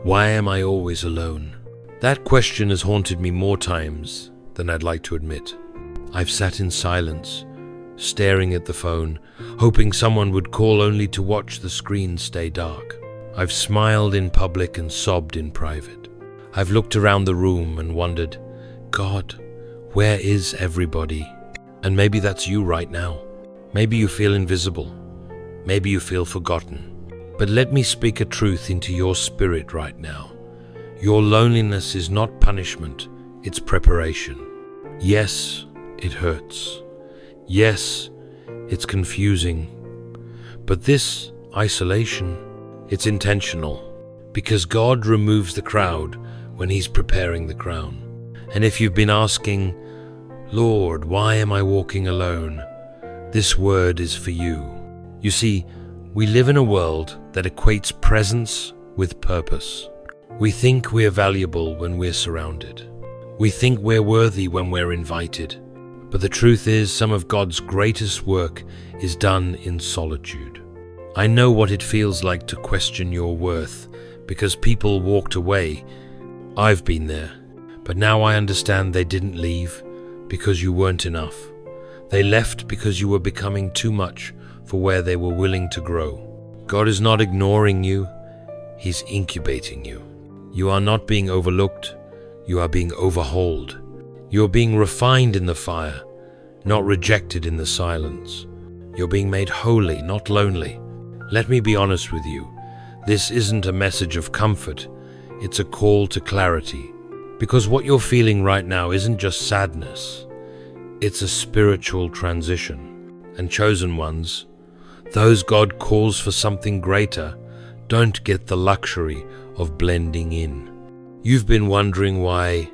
Why am I always alone? That question has haunted me more times than I'd like to admit. I've sat in silence, staring at the phone, hoping someone would call only to watch the screen stay dark. I've smiled in public and sobbed in private. I've looked around the room and wondered, God, where is everybody? And maybe that's you right now. Maybe you feel invisible. Maybe you feel forgotten. But let me speak a truth into your spirit right now. Your loneliness is not punishment, it's preparation. Yes, it hurts. Yes, it's confusing. But this isolation, it's intentional. Because God removes the crowd when He's preparing the crown. And if you've been asking, Lord, why am I walking alone? This word is for you. You see, we live in a world that equates presence with purpose. We think we're valuable when we're surrounded. We think we're worthy when we're invited. But the truth is, some of God's greatest work is done in solitude. I know what it feels like to question your worth because people walked away. I've been there. But now I understand they didn't leave because you weren't enough. They left because you were becoming too much for where they were willing to grow. God is not ignoring you, He's incubating you. You are not being overlooked, you are being overhauled. You are being refined in the fire, not rejected in the silence. You're being made holy, not lonely. Let me be honest with you. This isn't a message of comfort, it's a call to clarity. Because what you're feeling right now isn't just sadness, it's a spiritual transition. And chosen ones, those God calls for something greater, don't get the luxury of blending in. You've been wondering why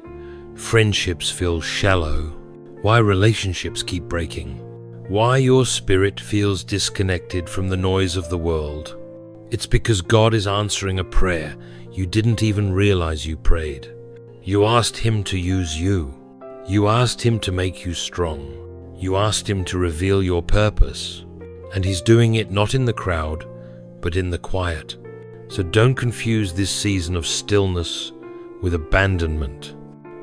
friendships feel shallow, why relationships keep breaking, why your spirit feels disconnected from the noise of the world. It's because God is answering a prayer you didn't even realize you prayed. You asked Him to use you. You asked Him to make you strong. You asked Him to reveal your purpose. And He's doing it not in the crowd, but in the quiet. So don't confuse this season of stillness with abandonment.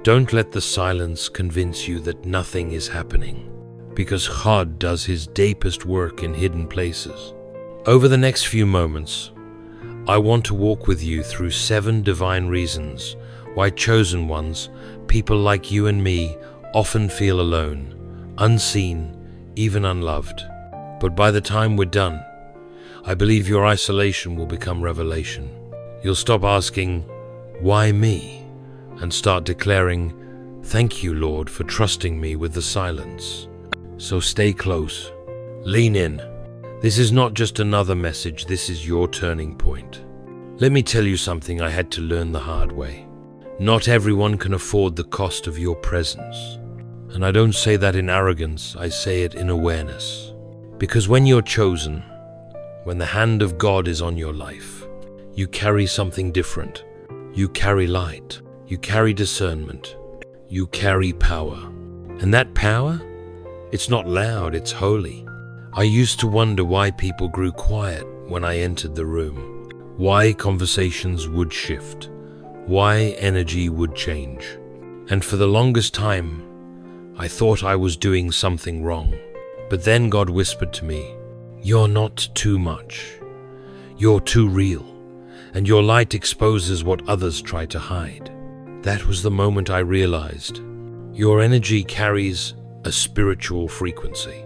Don't let the silence convince you that nothing is happening, because God does His deepest work in hidden places. Over the next few moments, I want to walk with you through 7 divine reasons why chosen ones, people like you and me, often feel alone, unseen, even unloved. But by the time we're done, I believe your isolation will become revelation. You'll stop asking, why me? And start declaring, thank you, Lord, for trusting me with the silence. So stay close. Lean in. This is not just another message, this is your turning point. Let me tell you something I had to learn the hard way. Not everyone can afford the cost of your presence. And I don't say that in arrogance, I say it in awareness. Because when you're chosen, when the hand of God is on your life, you carry something different. You carry light. You carry discernment. You carry power. And that power, it's not loud, it's holy. I used to wonder why people grew quiet when I entered the room. Why conversations would shift. Why energy would change. And for the longest time, I thought I was doing something wrong. But then God whispered to me, you're not too much. You're too real. And your light exposes what others try to hide. That was the moment I realized your energy carries a spiritual frequency.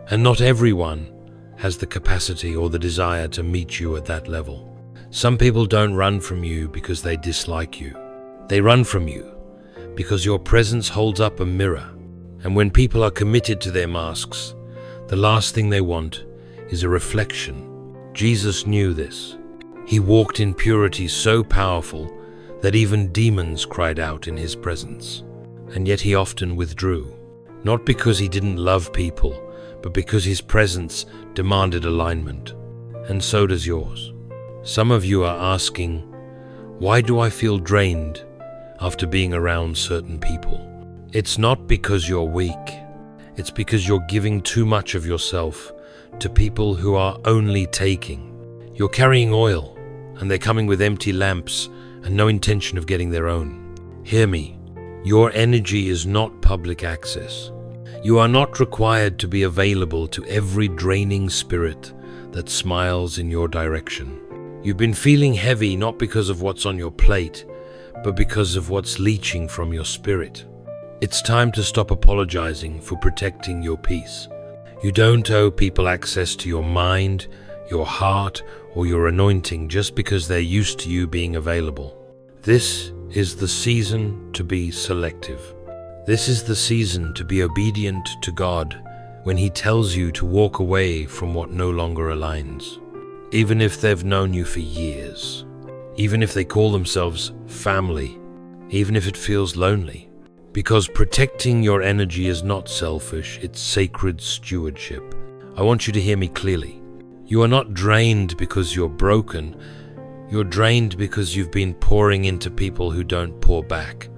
And not everyone has the capacity or the desire to meet you at that level. Some people don't run from you because they dislike you. They run from you because your presence holds up a mirror. And when people are committed to their masks, the last thing they want is a reflection. Jesus knew this. He walked in purity so powerful that even demons cried out in His presence. And yet He often withdrew. Not because He didn't love people, but because His presence demanded alignment. And so does yours. Some of you are asking, why do I feel drained after being around certain people? It's not because you're weak. It's because you're giving too much of yourself to people who are only taking. You're carrying oil, and they're coming with empty lamps and no intention of getting their own. Hear me. Your energy is not public access. You are not required to be available to every draining spirit that smiles in your direction. You've been feeling heavy not because of what's on your plate, but because of what's leaching from your spirit. It's time to stop apologizing for protecting your peace. You don't owe people access to your mind, your heart, or your anointing just because they're used to you being available. This is the season to be selective. This is the season to be obedient to God when He tells you to walk away from what no longer aligns. Even if they've known you for years, even if they call themselves family, even if it feels lonely. Because protecting your energy is not selfish, it's sacred stewardship. I want you to hear me clearly. You are not drained because you're broken. You're drained because you've been pouring into people who don't pour back.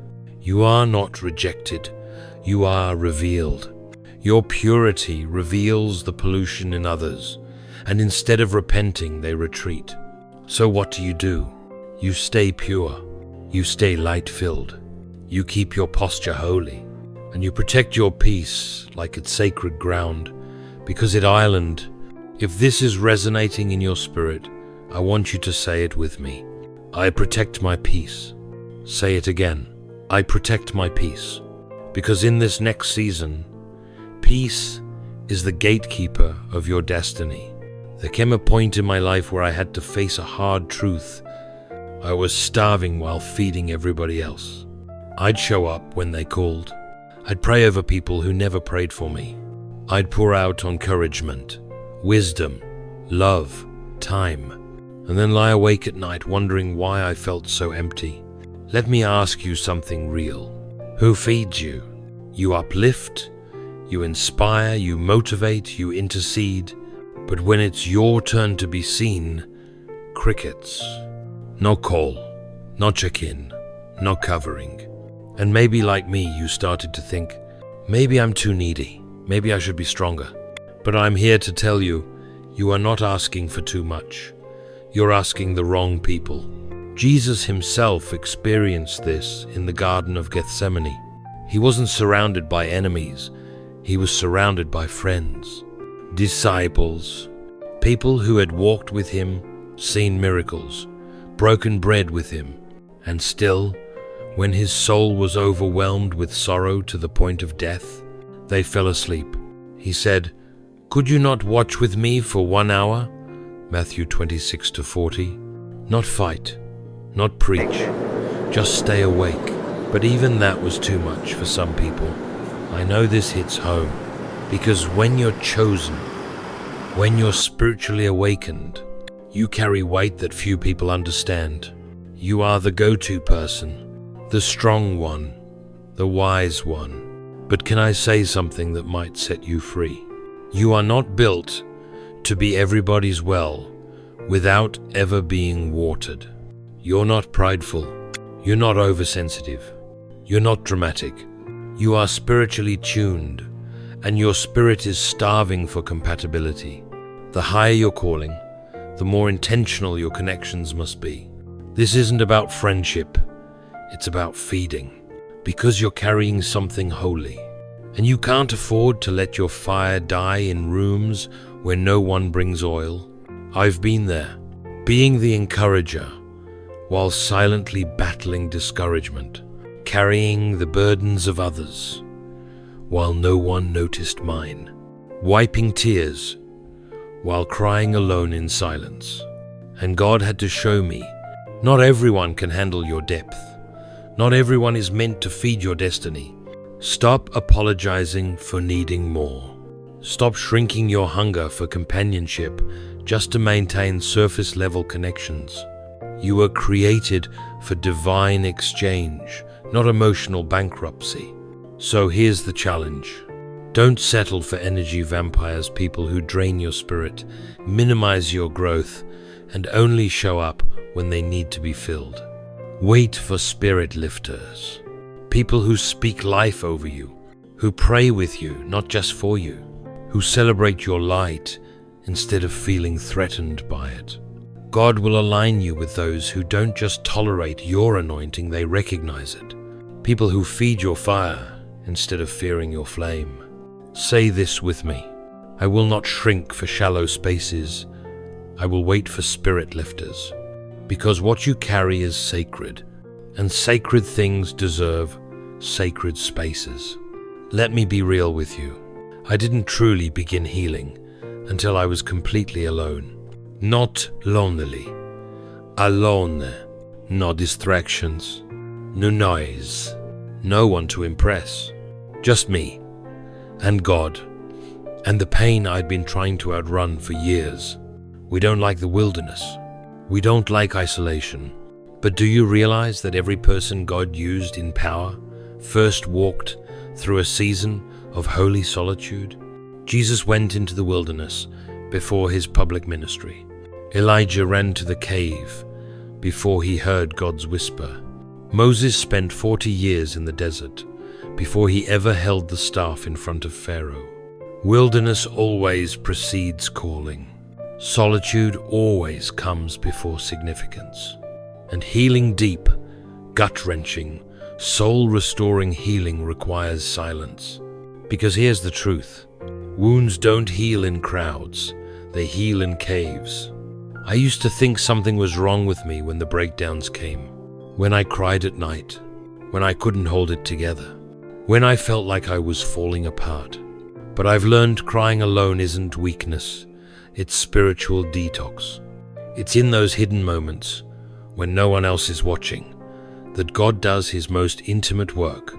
You are not rejected. You are revealed. Your purity reveals the pollution in others, and instead of repenting, they retreat. So what do? You stay pure. You stay light-filled. You keep your posture holy, and you protect your peace like it's sacred ground, because at Ireland, if this is resonating in your spirit, I want you to say it with me. I protect my peace. Say it again. I protect my peace. Because in this next season, peace is the gatekeeper of your destiny. There came a point in my life where I had to face a hard truth. I was starving while feeding everybody else. I'd show up when they called. I'd pray over people who never prayed for me. I'd pour out encouragement, wisdom, love, time, and then lie awake at night wondering why I felt so empty. Let me ask you something real. Who feeds you? You uplift, you inspire, you motivate, you intercede. But when it's your turn to be seen, crickets. No call, no check-in, no covering. And maybe like me, you started to think, maybe I'm too needy, maybe I should be stronger. But I'm here to tell you, you are not asking for too much. You're asking the wrong people. Jesus himself experienced this in the Garden of Gethsemane. He wasn't surrounded by enemies. He was surrounded by friends, disciples, people who had walked with him, seen miracles, broken bread with him, and still, when his soul was overwhelmed with sorrow to the point of death, they fell asleep. He said, "Could you not watch with me for 1 hour?" Matthew 26-40. Not fight, not preach, just stay awake. But even that was too much for some people. I know this hits home, because when you're chosen, when you're spiritually awakened, you carry weight that few people understand. You are the go-to person, the strong one, the wise one. But can I say something that might set you free? You are not built to be everybody's well without ever being watered. You're not prideful. You're not oversensitive. You're not dramatic. You are spiritually tuned, and your spirit is starving for compatibility. The higher your calling, the more intentional your connections must be. This isn't about friendship. It's about feeding, because you're carrying something holy, and you can't afford to let your fire die in rooms where no one brings oil. I've been there, being the encourager, while silently battling discouragement, carrying the burdens of others, while no one noticed mine, wiping tears, while crying alone in silence. And God had to show me, not everyone can handle your depth. Not everyone is meant to feed your destiny. Stop apologizing for needing more. Stop shrinking your hunger for companionship just to maintain surface-level connections. You were created for divine exchange, not emotional bankruptcy. So here's the challenge. Don't settle for energy vampires, people who drain your spirit, minimize your growth, and only show up when they need to be filled. Wait for spirit lifters, people who speak life over you, who pray with you, not just for you, who celebrate your light instead of feeling threatened by it. God will align you with those who don't just tolerate your anointing, they recognize it. People who feed your fire instead of fearing your flame. Say this with me. I will not shrink for shallow spaces. I will wait for spirit lifters. Because what you carry is sacred, and sacred things deserve sacred spaces. Let me be real with you. I didn't truly begin healing until I was completely alone. Not lonely. Alone. No distractions. No noise. No one to impress. Just me. And God. And the pain I'd been trying to outrun for years. We don't like the wilderness. We don't like isolation. But do you realize that every person God used in power first walked through a season of holy solitude? Jesus went into the wilderness before his public ministry. Elijah ran to the cave before he heard God's whisper. Moses spent 40 years in the desert before he ever held the staff in front of Pharaoh. Wilderness always precedes calling. Solitude always comes before significance. And healing deep, gut-wrenching, soul-restoring healing requires silence. Because here's the truth. Wounds don't heal in crowds. They heal in caves. I used to think something was wrong with me when the breakdowns came. When I cried at night. When I couldn't hold it together. When I felt like I was falling apart. But I've learned crying alone isn't weakness. It's spiritual detox. It's in those hidden moments, when no one else is watching, that God does his most intimate work.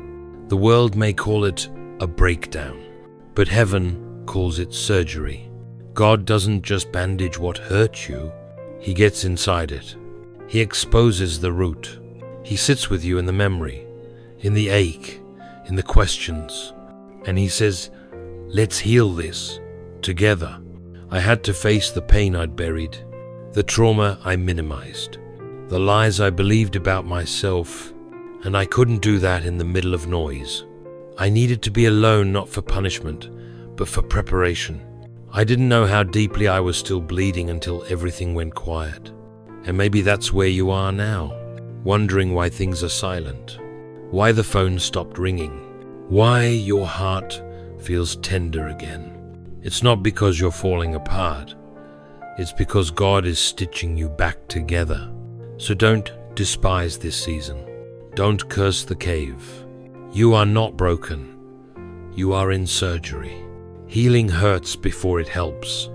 The world may call it a breakdown, but heaven calls it surgery. God doesn't just bandage what hurt you, he gets inside it. He exposes the root. He sits with you in the memory, in the ache, in the questions, and he says, let's heal this together. I had to face the pain I'd buried, the trauma I minimized, the lies I believed about myself, and I couldn't do that in the middle of noise. I needed to be alone, not for punishment, but for preparation. I didn't know how deeply I was still bleeding until everything went quiet. And maybe that's where you are now, wondering why things are silent, why the phone stopped ringing, why your heart feels tender again. It's not because you're falling apart. It's because God is stitching you back together. So don't despise this season. Don't curse the cave. You are not broken. You are in surgery. Healing hurts before it helps,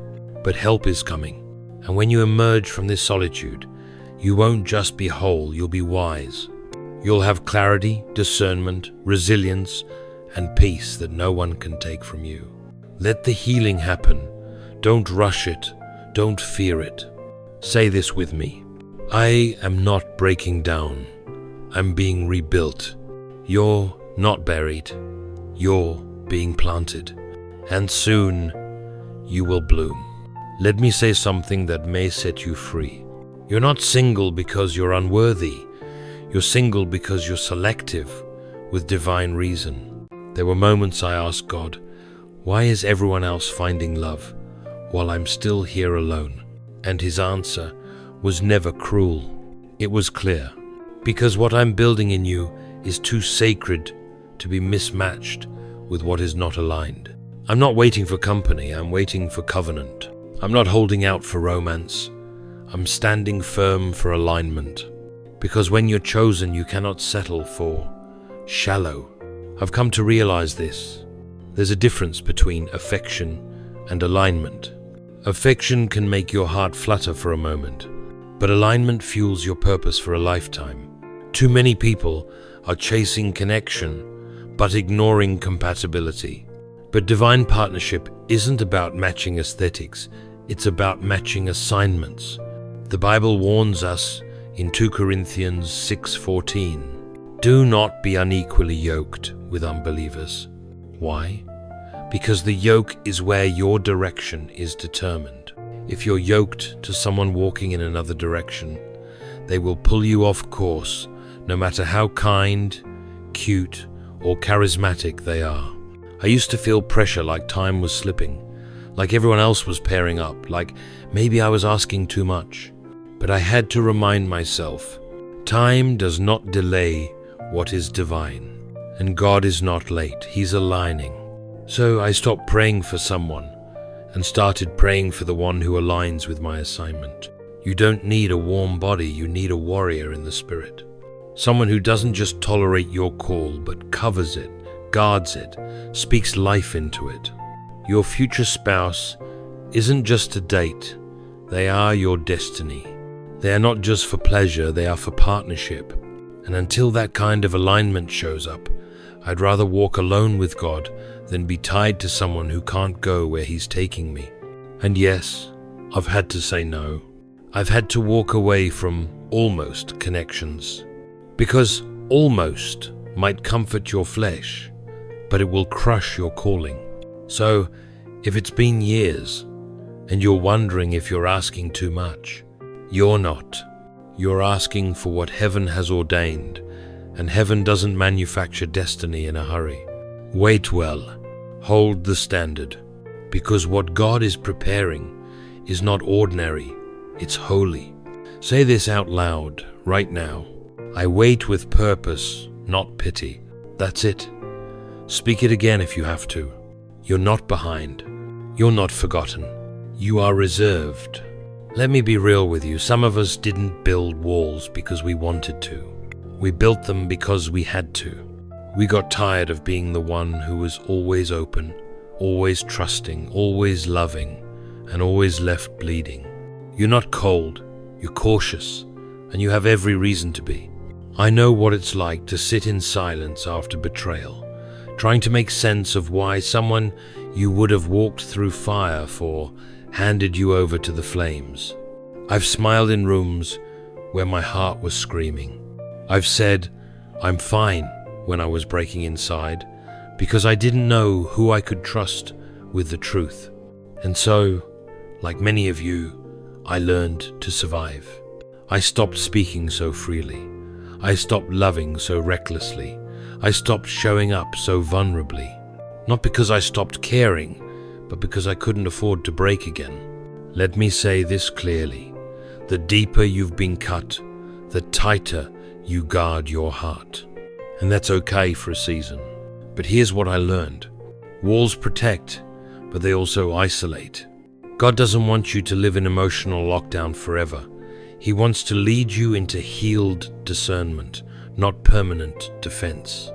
but help is coming. And when you emerge from this solitude, you won't just be whole, you'll be wise. You'll have clarity, discernment, resilience, and peace that no one can take from you. Let the healing happen. Don't rush it. Don't fear it. Say this with me. I am not breaking down. I'm being rebuilt. You're not buried. You're being planted. And soon you will bloom. Let me say something that may set you free. You're not single because you're unworthy. You're single because you're selective with divine reason. There were moments I asked God, why is everyone else finding love while I'm still here alone? And his answer was never cruel. It was clear. Because what I'm building in you is too sacred to be mismatched with what is not aligned. I'm not waiting for company, I'm waiting for covenant. I'm not holding out for romance. I'm standing firm for alignment. Because when you're chosen, you cannot settle for shallow. I've come to realize this. There's a difference between affection and alignment. Affection can make your heart flutter for a moment, but alignment fuels your purpose for a lifetime. Too many people are chasing connection, but ignoring compatibility. But divine partnership isn't about matching aesthetics, it's about matching assignments. The Bible warns us in 2 Corinthians 6:14, do not be unequally yoked with unbelievers. Why? Because the yoke is where your direction is determined. If you're yoked to someone walking in another direction, they will pull you off course, no matter how kind, cute, or charismatic they are. I used to feel pressure, like time was slipping, like everyone else was pairing up, like maybe I was asking too much. But I had to remind myself, time does not delay what is divine, and God is not late, He's aligning. So I stopped praying for someone and started praying for the one who aligns with my assignment. You don't need a warm body, you need a warrior in the spirit. Someone who doesn't just tolerate your call, but covers it, guards it, speaks life into it. Your future spouse isn't just a date, they are your destiny. They are not just for pleasure, they are for partnership. And until that kind of alignment shows up, I'd rather walk alone with God than be tied to someone who can't go where He's taking me. And yes, I've had to say no. I've had to walk away from almost connections. Because almost might comfort your flesh, but it will crush your calling. So, if it's been years, and you're wondering if you're asking too much, you're not. You're asking for what heaven has ordained, and heaven doesn't manufacture destiny in a hurry. Wait well, hold the standard, because what God is preparing is not ordinary, it's holy. Say this out loud, right now. I wait with purpose, not pity. That's it. Speak it again if you have to. You're not behind. You're not forgotten. You are reserved. Let me be real with you. Some of us didn't build walls because we wanted to. We built them because we had to. We got tired of being the one who was always open, always trusting, always loving, and always left bleeding. You're not cold. You're cautious, and you have every reason to be. I know what it's like to sit in silence after betrayal, trying to make sense of why someone you would have walked through fire for handed you over to the flames. I've smiled in rooms where my heart was screaming. I've said, I'm fine, when I was breaking inside, because I didn't know who I could trust with the truth. And so, like many of you, I learned to survive. I stopped speaking so freely. I stopped loving so recklessly. I stopped showing up so vulnerably. Not because I stopped caring, but because I couldn't afford to break again. Let me say this clearly. The deeper you've been cut, the tighter you guard your heart. And that's okay for a season. But here's what I learned. Walls protect, but they also isolate. God doesn't want you to live in emotional lockdown forever. He wants to lead you into healed discernment, not permanent defense.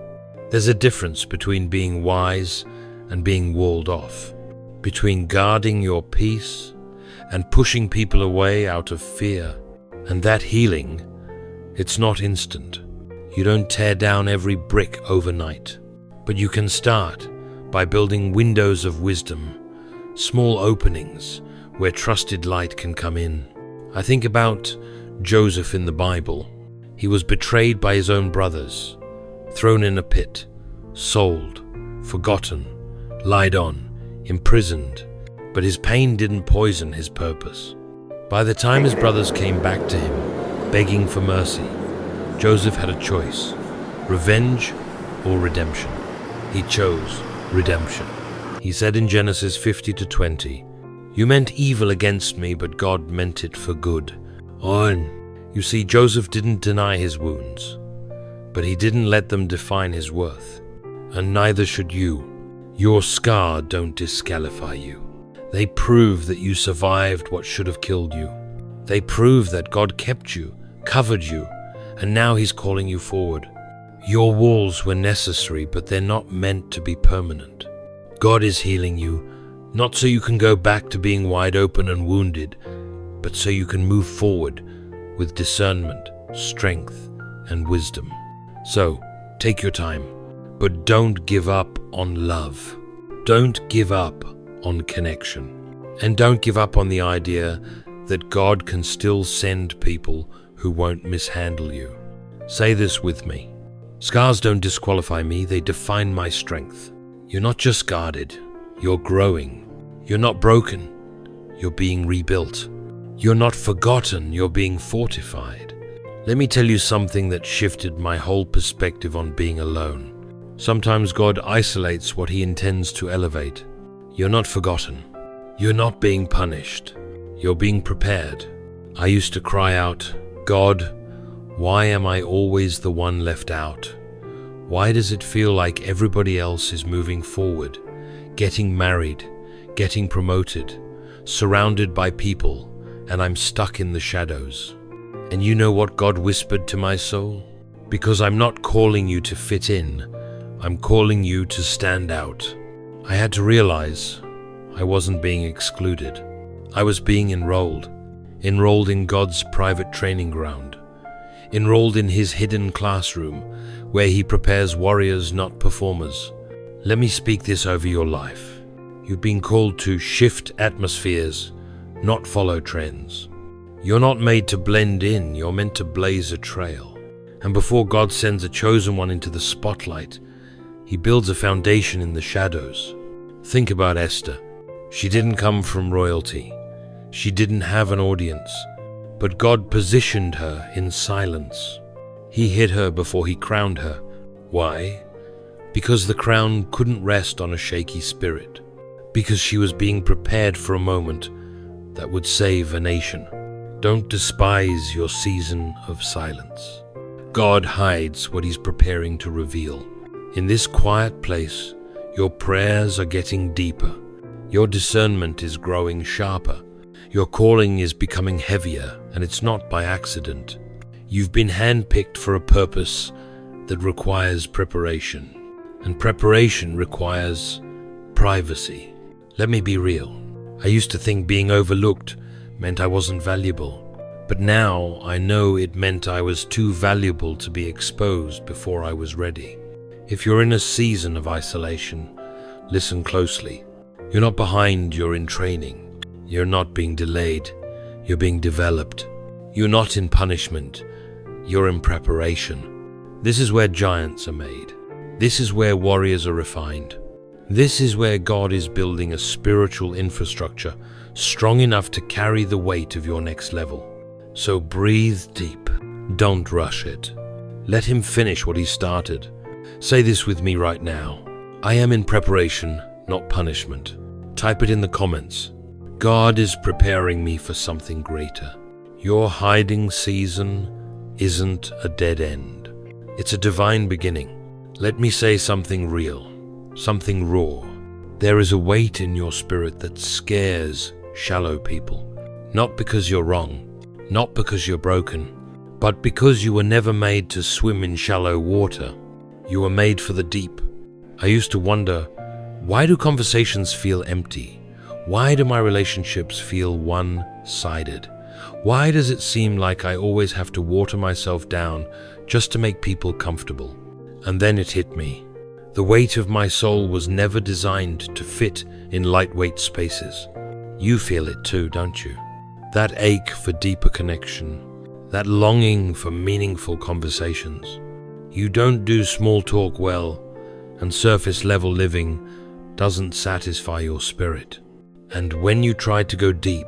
There's a difference between being wise and being walled off, between guarding your peace and pushing people away out of fear. And that healing, it's not instant. You don't tear down every brick overnight, but you can start by building windows of wisdom, small openings where trusted light can come in. I think about Joseph in the Bible. He was betrayed by his own brothers, thrown in a pit, sold, forgotten, lied on, imprisoned, but his pain didn't poison his purpose. By the time his brothers came back to him, begging for mercy, Joseph had a choice, revenge or redemption. He chose redemption. He said in Genesis 50-20, "You meant evil against me, but God meant it for good." You see, Joseph didn't deny his wounds, but he didn't let them define his worth. And neither should you. Your scar don't disqualify you. They prove that you survived what should have killed you. They prove that God kept you, covered you, and now He's calling you forward. Your walls were necessary, but they're not meant to be permanent. God is healing you, not so you can go back to being wide open and wounded, but so you can move forward with discernment, strength, and wisdom. So, take your time, but don't give up on love. Don't give up on connection. And don't give up on the idea that God can still send people who won't mishandle you. Say this with me. Scars don't disqualify me, they define my strength. You're not just guarded, you're growing. You're not broken, you're being rebuilt. You're not forgotten, you're being fortified. Let me tell you something that shifted my whole perspective on being alone. Sometimes God isolates what He intends to elevate. You're not forgotten. You're not being punished. You're being prepared. I used to cry out, God, why am I always the one left out? Why does it feel like everybody else is moving forward, getting married, getting promoted, surrounded by people, and I'm stuck in the shadows? And you know what God whispered to my soul? Because I'm not calling you to fit in, I'm calling you to stand out. I had to realize I wasn't being excluded. I was being enrolled in God's private training ground, enrolled in His hidden classroom where He prepares warriors, not performers. Let me speak this over your life. You've been called to shift atmospheres, not follow trends. You're not made to blend in, you're meant to blaze a trail. And before God sends a chosen one into the spotlight, He builds a foundation in the shadows. Think about Esther. She didn't come from royalty. She didn't have an audience, but God positioned her in silence. He hid her before He crowned her. Why? Because the crown couldn't rest on a shaky spirit. Because she was being prepared for a moment that would save a nation. Don't despise your season of silence. God hides what He's preparing to reveal. In this quiet place, your prayers are getting deeper. Your discernment is growing sharper. Your calling is becoming heavier, and it's not by accident. You've been handpicked for a purpose that requires preparation, and preparation requires privacy. Let me be real. I used to think being overlooked meant I wasn't valuable, but now I know it meant I was too valuable to be exposed before I was ready. If you're in a season of isolation, listen closely. You're not behind, you're in training. You're not being delayed, you're being developed. You're not in punishment, you're in preparation. This is where giants are made. This is where warriors are refined. This is where God is building a spiritual infrastructure strong enough to carry the weight of your next level. So breathe deep. Don't rush it. Let Him finish what He started. Say this with me right now. I am in preparation, not punishment. Type it in the comments. God is preparing me for something greater. Your hiding season isn't a dead end. It's a divine beginning. Let me say something real. Something raw. There is a weight in your spirit that scares shallow people. Not because you're wrong, not because you're broken, but because you were never made to swim in shallow water. You were made for the deep. I used to wonder, why do conversations feel empty? Why do my relationships feel one-sided? Why does it seem like I always have to water myself down just to make people comfortable? And then it hit me. The weight of my soul was never designed to fit in lightweight spaces. You feel it too, don't you? That ache for deeper connection, that longing for meaningful conversations. You don't do small talk well, and surface level living doesn't satisfy your spirit. And when you try to go deep,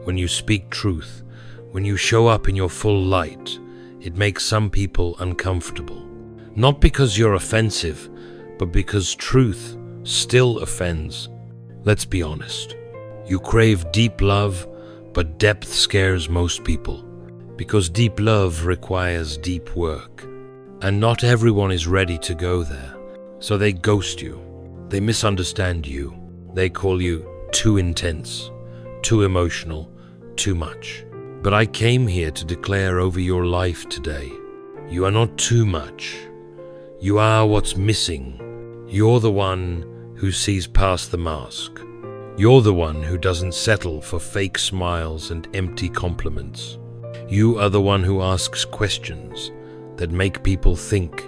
when you speak truth, when you show up in your full light, it makes some people uncomfortable. Not because you're offensive, but because truth still offends. Let's be honest. You crave deep love, but depth scares most people. Because deep love requires deep work. And not everyone is ready to go there. So they ghost you. They misunderstand you. They call you too intense, too emotional, too much. But I came here to declare over your life today, you are not too much. You are what's missing. You're the one who sees past the mask. You're the one who doesn't settle for fake smiles and empty compliments. You are the one who asks questions that make people think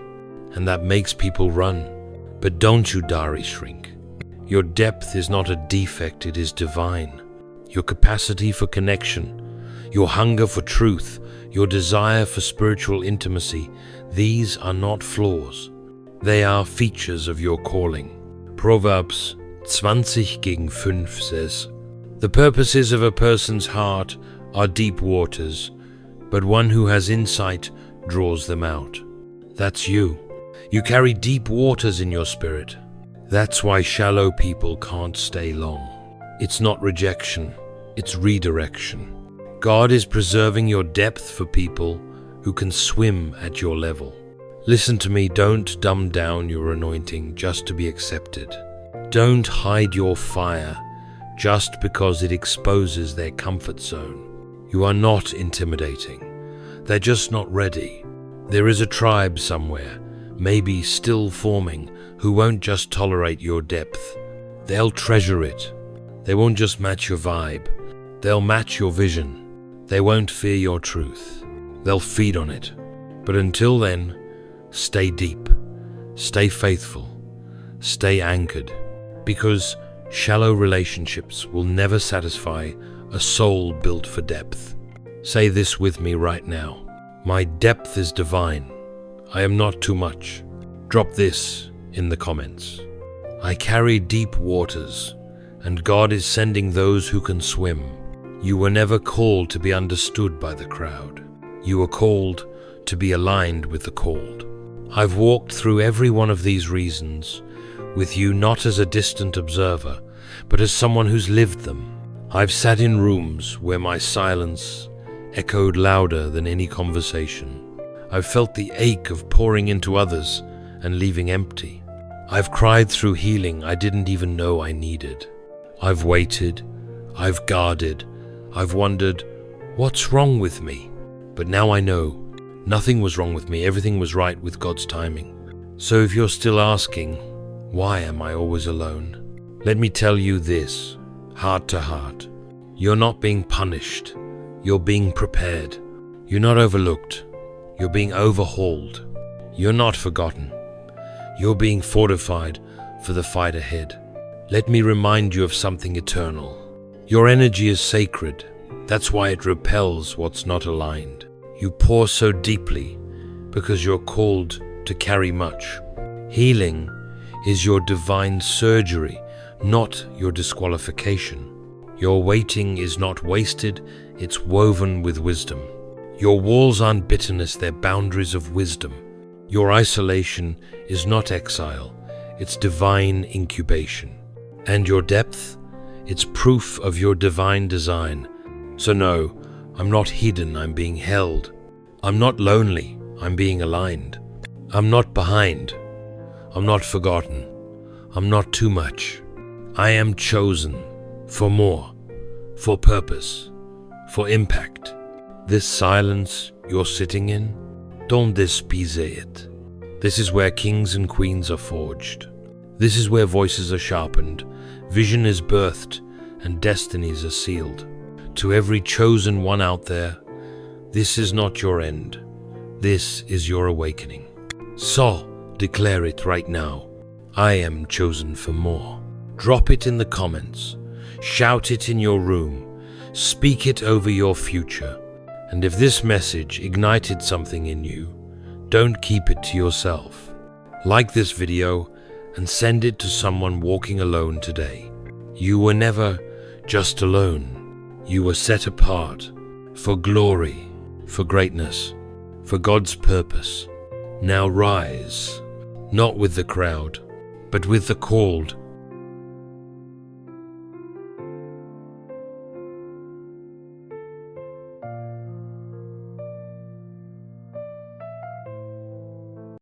and that makes people run. But don't you dare shrink. Your depth is not a defect, it is divine. Your capacity for connection, your hunger for truth, your desire for spiritual intimacy, these are not flaws. They are features of your calling. Proverbs 20:5 says, "The purposes of a person's heart are deep waters, but one who has insight draws them out." That's you. You carry deep waters in your spirit. That's why shallow people can't stay long. It's not rejection, it's redirection. God is preserving your depth for people who can swim at your level. Listen to me, don't dumb down your anointing just to be accepted. Don't hide your fire just because it exposes their comfort zone. You are not intimidating. They're just not ready. There is a tribe somewhere, maybe still forming, who won't just tolerate your depth. They'll treasure it. They won't just match your vibe. They'll match your vision. They won't fear your truth. They'll feed on it. But until then, stay deep, stay faithful, stay anchored, because shallow relationships will never satisfy a soul built for depth. Say this with me right now. My depth is divine. I am not too much. Drop this in the comments. I carry deep waters, and God is sending those who can swim. You were never called to be understood by the crowd. You were called to be aligned with the called. I've walked through every one of these reasons with you, not as a distant observer, but as someone who's lived them. I've sat in rooms where my silence echoed louder than any conversation. I've felt the ache of pouring into others and leaving empty. I've cried through healing I didn't even know I needed. I've waited, I've guarded, I've wondered, what's wrong with me? But now I know. Nothing was wrong with me, everything was right with God's timing. So if you're still asking, why am I always alone? Let me tell you this, heart to heart. You're not being punished, you're being prepared. You're not overlooked, you're being overhauled. You're not forgotten, you're being fortified for the fight ahead. Let me remind you of something eternal. Your energy is sacred, that's why it repels what's not aligned. You pour so deeply because you're called to carry much. Healing is your divine surgery, not your disqualification. Your waiting is not wasted, it's woven with wisdom. Your walls aren't bitterness, they're boundaries of wisdom. Your isolation is not exile, it's divine incubation. And your depth, it's proof of your divine design. So no, I'm not hidden, I'm being held. I'm not lonely, I'm being aligned. I'm not behind. I'm not forgotten. I'm not too much. I am chosen for more, for purpose, for impact. This silence you're sitting in, don't despise it. This is where kings and queens are forged. This is where voices are sharpened, vision is birthed, and destinies are sealed. To every chosen one out there, this is not your end. This is your awakening. So, declare it right now. I am chosen for more. Drop it in the comments. Shout it in your room. Speak it over your future. And if this message ignited something in you, don't keep it to yourself. Like this video and send it to someone walking alone today. You were never just alone. You were set apart for glory, for greatness, for God's purpose. Now rise, not with the crowd, but with the called,